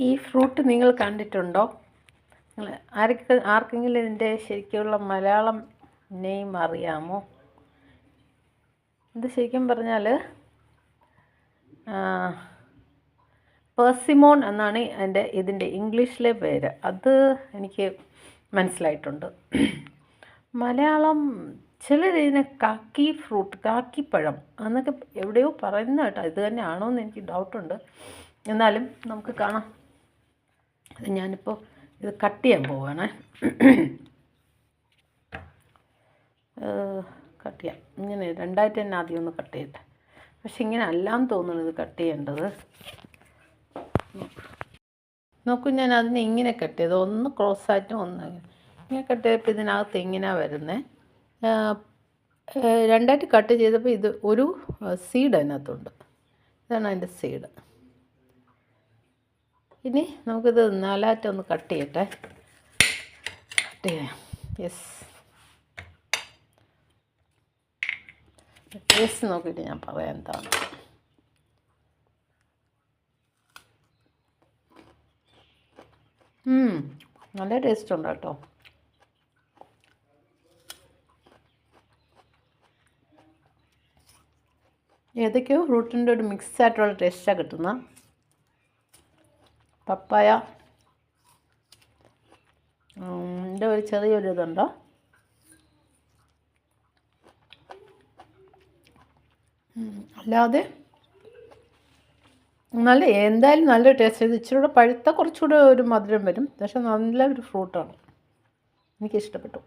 ഈ ഫ്രൂട്ട് നിങ്ങൾ കണ്ടിട്ടുണ്ടോ? നിങ്ങൾ ആർക്കെങ്കിലും ഇതിൻ്റെ ശരിക്കുള്ള മലയാളം നെയിം അറിയാമോ? ഇത് ശരിക്കും പറഞ്ഞാൽ പെർസിമോൺ എന്നാണ് ഇതിൻ്റെ ഇംഗ്ലീഷിലെ പേര്. അത് എനിക്ക് മനസ്സിലായിട്ടുണ്ട്. മലയാളം ചിലരിതിനെ കാക്കി ഫ്രൂട്ട്, കാക്കിപ്പഴം എന്നൊക്കെ എവിടെയോ പറയുന്ന കേട്ടോ. ഇത് തന്നെയാണോ എന്ന് എനിക്ക് ഡൗട്ടുണ്ട്. എന്നാലും നമുക്ക് കാണാം. ഞാനിപ്പോൾ ഇത് കട്ട് ചെയ്യാൻ പോവുകയാണ്. കട്ട് ചെയ്യാം. ഇങ്ങനെ രണ്ടായിട്ട് തന്നെ ആദ്യം ഒന്ന് കട്ട് ചെയ്യട്ടെ. പക്ഷെ ഇങ്ങനെ അല്ലാന്ന് തോന്നുന്നു ഇത് കട്ട് ചെയ്യേണ്ടത്. നോക്കൂ, ഞാൻ അതിനെ ഇങ്ങനെ കട്ട് ചെയ്ത് ഒന്ന് ക്രോസായിട്ടും ഒന്ന് ഇങ്ങനെ കട്ട് ചെയ്തപ്പോൾ ഇതിനകത്ത് ഇങ്ങനെയാണ് വരുന്നത്. രണ്ടായിട്ട് കട്ട് ചെയ്തപ്പോൾ ഇത് ഒരു സീഡ് അതിനകത്തുണ്ട്. ഇതാണ് അതിൻ്റെ സീഡ്. ഇനി നമുക്കിത് നാലായിട്ടൊന്ന് കട്ട് ചെയ്യട്ടെ. കട്ട് ചെയ്യാം. യെസ്, ടേസ്റ്റ് നോക്കിയിട്ട് ഞാൻ പറയാം എന്താണ്. നല്ല ടേസ്റ്റ് ഉണ്ട് കേട്ടോ. ഏതൊക്കെയോ ഫ്രൂട്ടിൻ്റെ ഒരു മിക്സ് ആയിട്ടുള്ള ടേസ്റ്റാണ് കിട്ടുന്നത്. പപ്പായ എൻ്റെ ഒരു ചെറിയൊരു ഇതുണ്ട്. അല്ലാതെ എന്തായാലും നല്ല ടേസ്റ്റ്. ഇത് ഇച്ചിരി കൂടെ പഴുത്ത കുറച്ചുകൂടെ ഒരു മധുരം വരും. പക്ഷെ നല്ലൊരു ഫ്രൂട്ടാണ്. എനിക്കിഷ്ടപ്പെട്ടു.